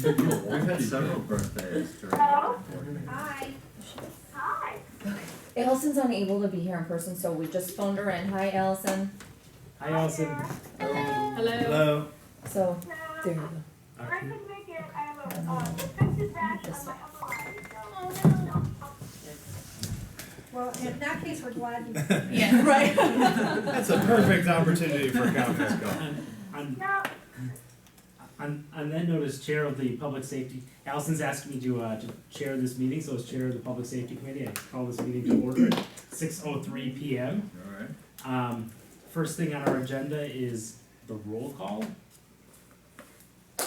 We've had several birthdays during. Hello? Hi. Hi. Allison's unable to be here in person, so we just phoned her in. Hi, Allison. Hi, Allison. Hello. So, there you go. I couldn't make it. I have a infected rash on my upper eye, so. Well, in that case, we're glad you. Yeah, right. That's a perfect opportunity for a conference call. No, On that note, as chair of the public safety, Allison's asked me to chair this meeting, so as chair of the public safety committee, I call this meeting to order at 6:03 p.m. All right. First thing on our agenda is the roll call.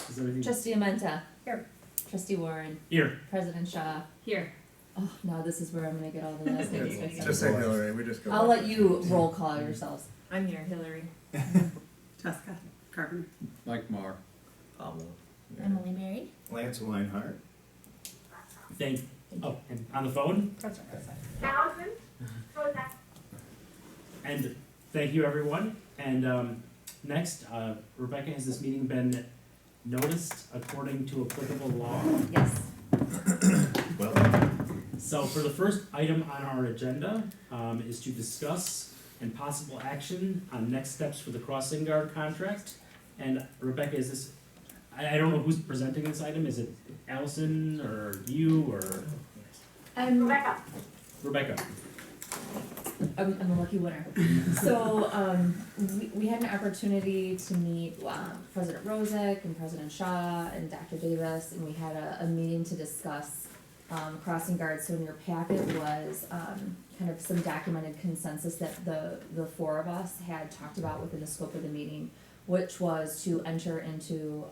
Is everything? Trustee Amenta. Here. Trustee Warren. Here. President Shaw. Here. Oh, now this is where I'm gonna get all the last names mixed up. Just say Hillary, we just go. I'll let you roll call yourselves. I'm here, Hillary. Jessica Carpenter. Mike Marr. Emily Mary. Lance Weinhardt. Oh, and on the phone? Allison? So is that? And thank you, everyone. And next, Rebecca, has this meeting been noticed according to applicable law? Yes. Well, So for the first item on our agenda is to discuss and possible action on next steps for the crossing guard contract. And Rebecca, is this, I don't know who's presenting this item, is it Allison or you or Rebecca. Rebecca? I'm a lucky winner. So, we had an opportunity to meet, President Rozek and President Shaw and Dr. Davis, and we had a meeting to discuss, crossing guards. So in your packet was, kind of some documented consensus that the four of us had talked about within the scope of the meeting, which was to enter into,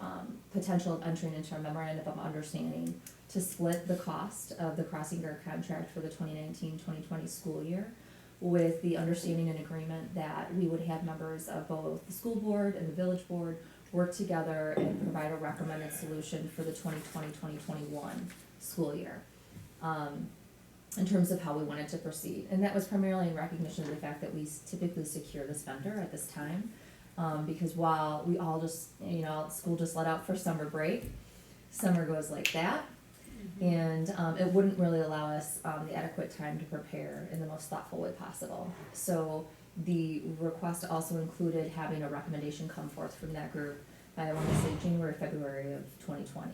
potential of entering into a memorandum of understanding to split the cost of the crossing guard contract for the 2019-2020 school year, with the understanding and agreement that we would have members of both the school board and the village board work together and provide a recommended solution for the 2020-2021 school year, in terms of how we wanted to proceed. And that was primarily in recognition of the fact that we typically secure this vendor at this time, because while we all just, school just let out for summer break, summer goes like that. And it wouldn't really allow us the adequate time to prepare in the most thoughtful way possible. So the request also included having a recommendation come forth from that group by, I want to say, January, February of 2020,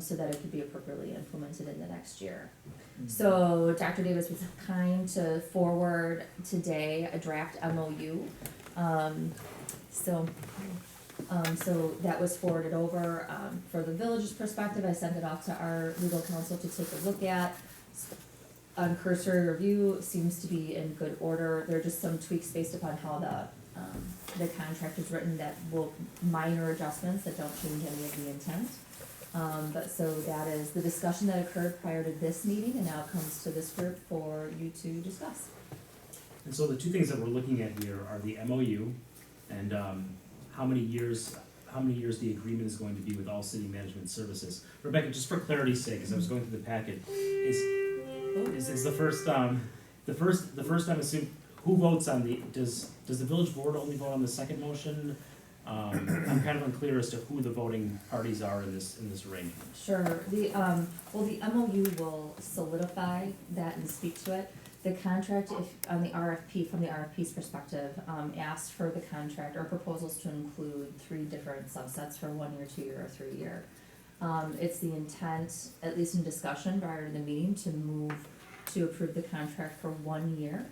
so that it could be appropriately implemented in the next year. So Dr. Davis was kind to forward today a draft MOU. So that was forwarded over, for the village's perspective. I sent it off to our legal counsel to take a look at. On cursory review, seems to be in good order. There are just some tweaks based upon how the contract is written that will, minor adjustments that don't change any of the intent. But so that is the discussion that occurred prior to this meeting, and now comes to this group for you to discuss. And so the two things that we're looking at here are the MOU and how many years the agreement is going to be with All City Management Services. Rebecca, just for clarity's sake, as I was going through the packet, is the first I'm assuming, who votes on does the village board only vote on the second motion? I'm kind of unclear as to who the voting parties are in this arrangement. Sure, the MOU will solidify that and speak to it. The contract, if, on the RFP, from the RFP's perspective, asked for the contract or proposals to include 3 different subsets for 1 year, 2 year, or 3 year. It's the intent, at least in discussion prior to the meeting, to move to approve the contract for 1 year,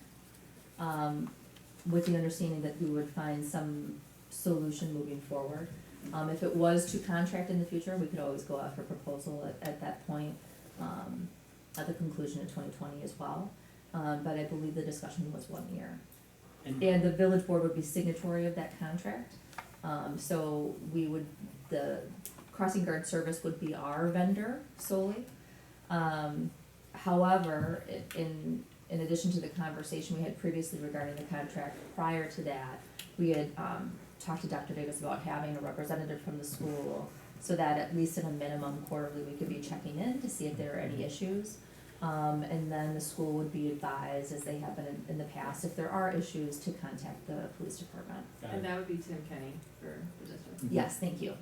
with the understanding that we would find some solution moving forward. If it was to contract in the future, we could always go out for proposal at that point, at the conclusion of 2020 as well. But I believe the discussion was 1 year. And the village board would be signatory of that contract. So the crossing guard service would be our vendor solely. However, in addition to the conversation we had previously regarding the contract, prior to that, we had talked to Dr. Davis about having a representative from the school, so that at least at a minimum quarterly, we could be checking in to see if there are any issues. And then the school would be advised, as they have been in the past, if there are issues, to contact the police department. Got And it. that would be Tim Kenny for the district. Yes, thank you.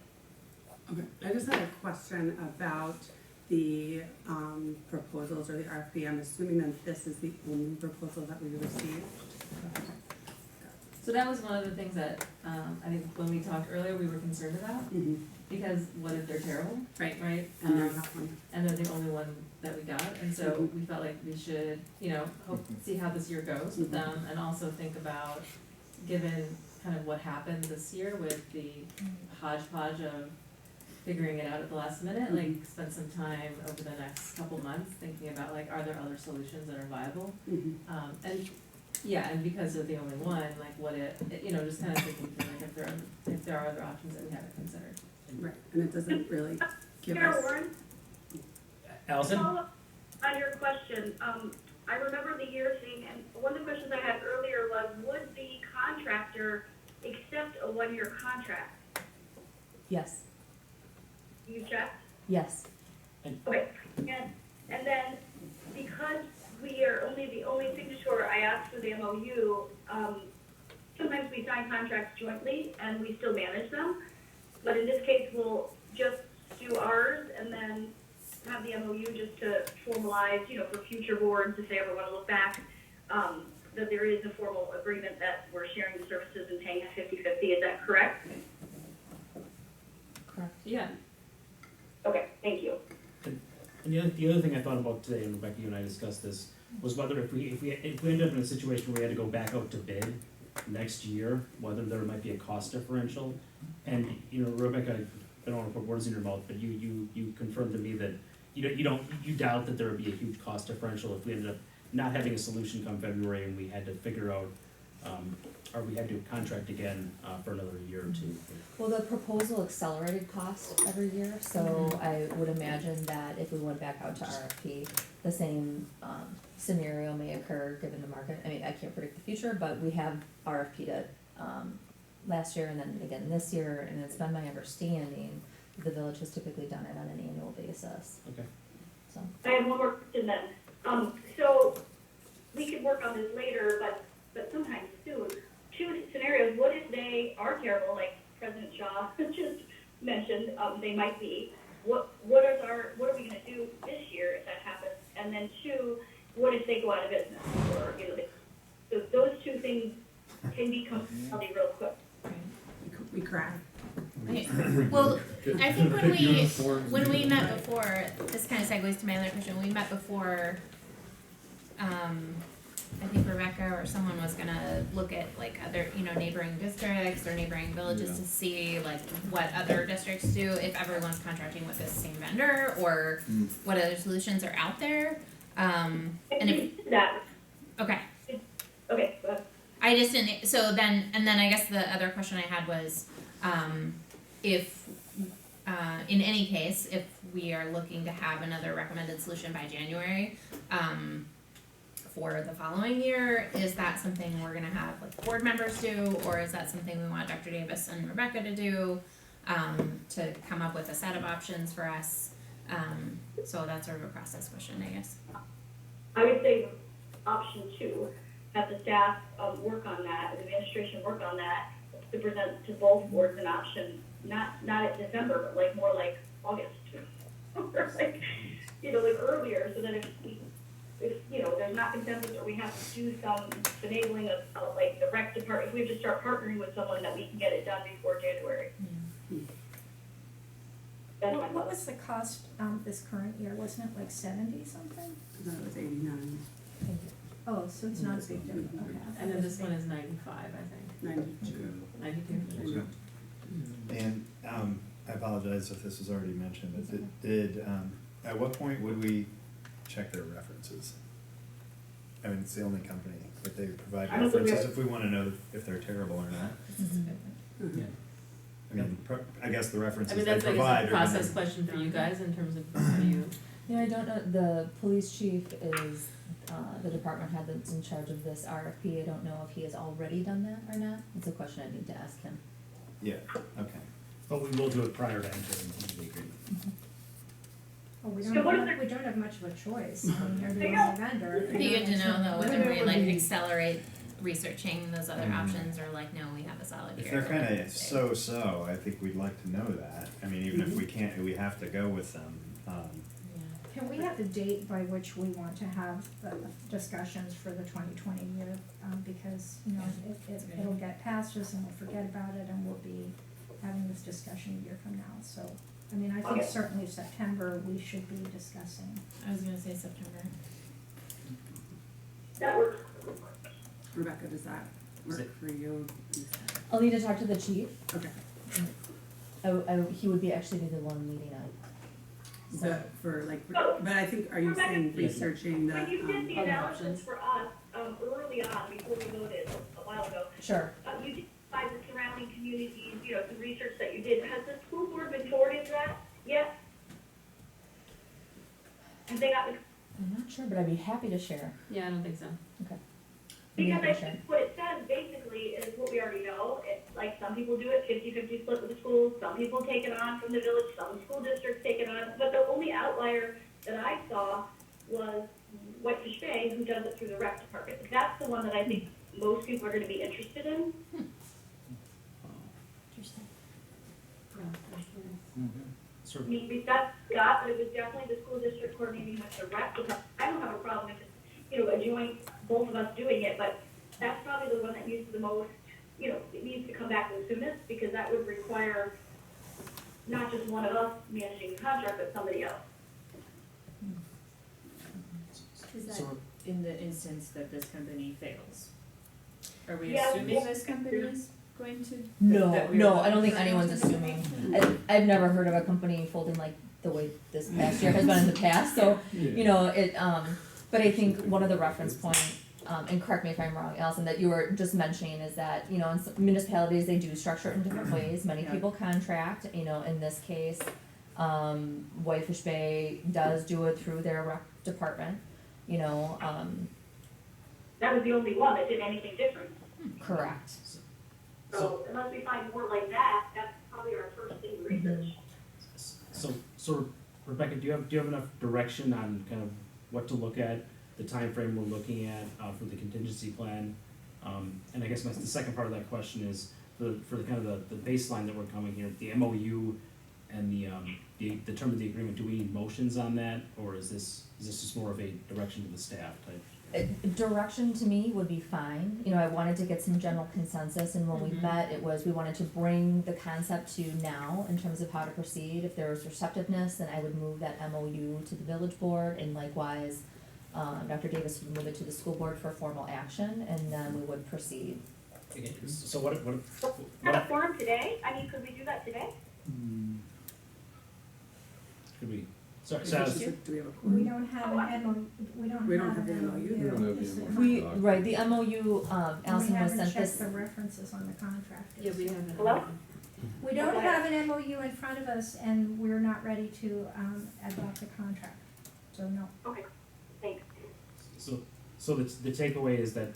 Okay, I just had a question about the proposals or the RFP. I'm assuming that this is the only proposal that we received. So that was one of the things that, I think when we talked earlier, we were concerned about, Mm-hmm. because what if they're terrible, Right. right? And there's that one. And they're the only one that we got, and so we felt like we should, see how this year goes with them, and also think about, given kind of what happened this year with the hodgepodge of figuring it out at the last minute, like, spend some time over the next couple months thinking about, like, are there other solutions that are viable? And because they're the only one, like, what it, just kind of thinking through, like, if there are other options that we haven't considered. Right, and it doesn't really give Sarah us. Warren, Allison? follow up on your question, I remember the year thing, and one of the questions I had earlier was, would the contractor accept a one-year contract? Yes, You checked? yes. Okay, and then, because we are the only signature, I asked for the MOU, sometimes we sign contracts jointly and we still manage them, but in this case, we'll just do ours and then have the MOU just to formalize, for future boards, if they ever wanna look back, that there is a formal agreement that we're sharing the services and paying 50/50, is that correct? Correct. Yeah. Okay, thank you. And the other thing I thought about today, and Rebecca, you and I discussed this, was whether if we end up in a situation where we had to go back out to bid next year, whether there might be a cost differential. And, Rebecca, I don't wanna put words in your mouth, but you confirmed to me that you doubt that there would be a huge cost differential if we ended up not having a solution come February and we had to figure out, or we had to contract again, for another year or two. Well, the proposal accelerated cost every year, so I would imagine that if we went back out to RFP, the same scenario may occur given the market. I mean, I can't predict the future, but we have RFP'd it last year and then again this year, and it's been my understanding that the village has typically done it on an annual basis, Okay. so. I have one more question then. So we could work on this later, but sometime soon. Two scenarios, what if they are terrible, like President Shaw just mentioned, they might be. What are we gonna do this year if that happens? And then two, what if they go out of business or, so those two things can become reality real quick. We cry. Okay. Well, I think when we met before, this kind of segues to my other question, we met before, I think Rebecca or someone was gonna look at like other, neighboring districts or neighboring villages to see like what other districts do if everyone's contracting with the same vendor or what other solutions are out there. And if, That, okay. okay, go ahead. I just didn't, so then, and then I guess the other question I had was, if, in any case, if we are looking to have another recommended solution by January, for the following year, is that something we're gonna have like board members do, or is that something we want Dr. Davis and Rebecca to do, to come up with a set of options for us? So that's sort of a process question, I guess. I would say option two, have the staff work on that, the administration work on that, to present to both boards an option, not at December, but like more like August. Or like, like earlier, so that if there's not consensus or we have to do some enabling of like the rec department, if we have to start partnering with someone that we can get it done before January. That's my What thought. was the cost, this current year, wasn't it like 70 something? That was 89, Oh, so it's not a big difference, okay. And then this one is 95, I think, 92. 92. And I apologize if this was already mentioned, but did at what point would we check their references? I mean, it's the only company, but they provide I don't think we references have- if we wanna know if they're terrible or not. Yeah. I mean, I guess the I references mean, they that's like provide a are gonna. process question for you guys in terms of how you. I don't know, the police chief is, the department head that's in charge of this RFP, I don't know if he has already done that or not, it's a question I need to ask him. Yeah, okay. But we will do it prior to entering into the agreement. Oh, we So what if we don't have much of a choice, I mean, they're the only vendor. It'd be good to know though, whether we like accelerate researching those other options, or like, no, we have a solid If year. they're kinda so-so, I think we'd like to know that. I mean, even if we can't, we have to go with them. Can we have the date by which we want to have the discussions for the 2020 year? Because, you know, it'll get past us and we'll forget about it and we'll be having this discussion a year from now. So, I mean, I think Okay. certainly September, we should be discussing. I was gonna say September. That works. Rebecca, does that work for you? I'll need to talk to the chief. Okay, He would actually be the one leading it. so for like, but I think, are you saying researching the, When you did the other analysis options? for us, early on, before we voted a while ago, Sure. you did by the surrounding communities, you know, the research that you did. Has the school board been forwarded that yet? Have they got the, I'm not sure, but I'd be happy to share. Yeah, I don't think so. Okay. because I Yeah, think what it says basically is what we already know. It's like some people do it 50-50 split with the schools, some people take it on from the village, some school districts take it on. But the only outlier that I saw was Whitefish Bay, who does it through the rec department. That's the one that I think most people are gonna be interested in. Interesting. Sort I of, mean, that's Scott, but it was definitely the school district coordinating with the rec department. I don't have a problem if it's, you know, a joint, both of us doing it, but that's probably the one that needs the most, you know, it needs to come back the soonest, because that would require not just one of us managing the contract, but somebody else. Is that so, in the instance that this company fails? Are we Yes. assuming this company is going to? No, that we're no, I don't think looking for? anyone's assuming. I've never heard of a company folding like the way this past year has been in the past, so, you know, but I think one of the reference points, and correct me if I'm wrong, Allison, that you were just mentioning is that, you know, in some municipalities, they do structure it in different ways. Many Yeah. people contract, you know, in this case, Whitefish Bay does do it through their rec department, you know, That was the only one that did anything different. correct. So unless we find more like that, that's probably our first thing to research. so Rebecca, do you have enough direction on kind of what to look at, the time frame we're looking at, for the contingency plan? And I guess the second part of that question is, for the kind of the baseline that we're coming here, the MOU and the term of the agreement, do we need motions on that, or is this just more of a direction to the staff type? Direction to me would be fine, you know, I wanted to get some general consensus, and when we met, we wanted to bring the concept to now in terms of how to proceed. If there was receptiveness, then I would move that MOU to the village board, and likewise, Dr. Davis would move it to the school board for formal action, and then we would proceed. Okay, so what, Have a forum today? I mean, could we do that today? could we, so, It's so, just like, do we have a We quorum? don't have an MOU, we don't We don't have have an the MOU. MOU. We don't have the This is- MOU. Right, the MOU, Allison was sent We this. haven't checked the references on the contract. Yeah, we haven't. Hello? We don't have an MOU in front of us, and we're not ready to, adopt the contract, so no. Okay, thanks. so the takeaway is that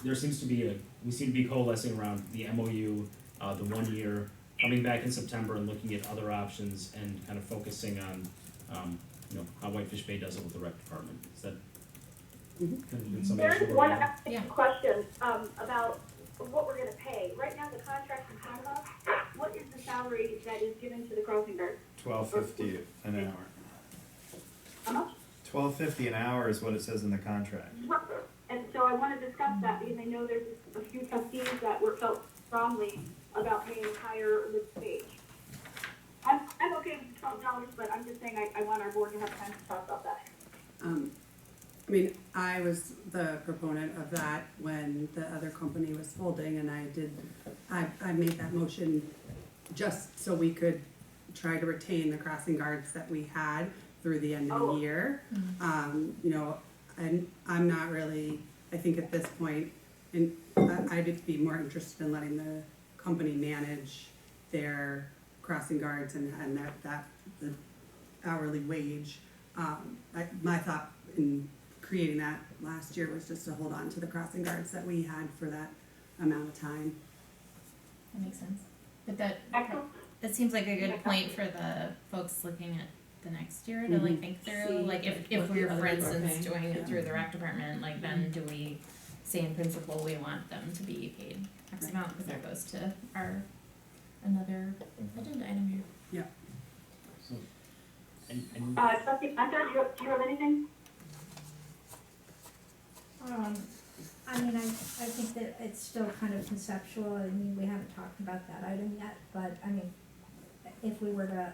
there seems to be we seem to be coalescing around the MOU, the 1 year, coming back in September and looking at other options and kind of focusing on, you know, how Whitefish Bay does it with the rec department. Is that kind of in summation There's where one we are? Yeah. question, about what we're gonna pay. Right now, the contract in front of us, what is the salary that is given to the crossing guard? $12.50 an hour. How much? $12.50 an hour is what it says in the contract. And so I wanna discuss that, because I know there's a few trustees that felt strongly about paying higher with wage. I'm okay with $12, but I'm just saying I want our board to have time to talk about that. I mean, I was the proponent of that when the other company was folding, and I made that motion just so we could try to retain the crossing guards that we had through the end of the year. You know, I'm not really, I think at this point, and I'd be more interested in letting the company manage their crossing guards and the hourly wage. My thought in creating that last year was just to hold on to the crossing guards that we had for that amount of time. That makes sense. But that Excellent. seems like a good point for the folks looking at the next year to like think through, See, like if what the we're, other for people are instance, paying. doing it through the rec department, like then do we say in principle, we want them to be paid X amount, because that goes to our, another agenda item here. So, and Trustee Spencer, do you have anything? I mean, I think that it's still kind of conceptual, I mean, we haven't talked about that item yet, but, I mean, if we were to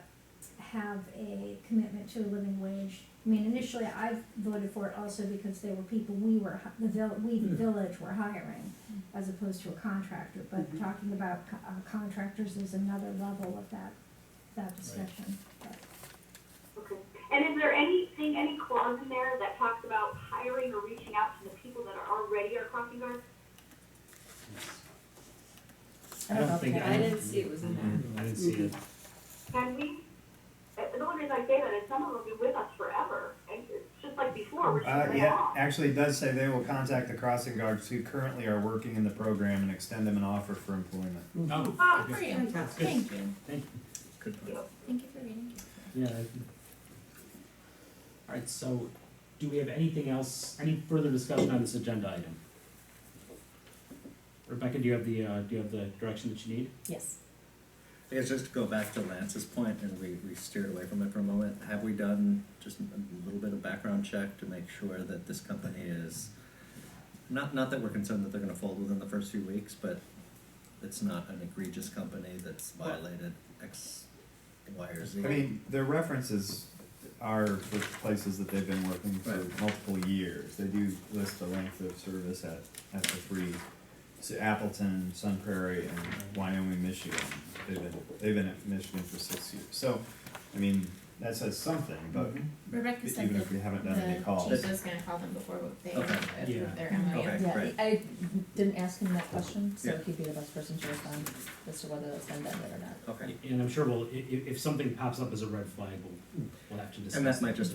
have a commitment to a living wage, I mean, initially, I voted for it also because they were people we were, the village were hiring, as opposed to a contractor, but talking about contractors is another level of that discussion, but. Okay. And is there any clause in there that talks about hiring or reaching out to the people that are already our crossing guards? I don't think, I didn't see it was in there. I didn't see it. Can we? The only reason I say that is some of them have been with us forever, and it's just like before, we're just Yeah, off. actually, it does say they will contact the crossing guards who currently are working in the program and extend them an offer for employment. Oh, Ah, For you. Fantastic. Thank you. thank you. Good point. Thank you for reading. Yeah. Alright, so do we have anything else, any further discussion on this agenda item? Rebecca, do you have the direction that you need? Yes. I guess just to go back to Lance's point, and we steered away from it for a moment, have we done just a little bit of background check to make sure that this company is, not that we're concerned that they're gonna fold within the first few weeks, but it's not an egregious company that's violated X, Y, or Z? I mean, their references are for places that they've been working for Right. multiple years. They do list the length of service at the three, so Appleton, Sun Prairie, and Wyoming, Michigan. They've been at Michigan for 6 years. So, I mean, that says something, but Rebecca said even that if we haven't done any the calls. chief was gonna call them before they Okay. approved Yeah. their MOU. Okay. Yeah, great. I didn't ask him that question, so Yeah. he'd be the best person to respond as to whether that's been done yet or not. Okay, And I'm sure if something pops up as a red flag, we'll have to discuss. and that might it. just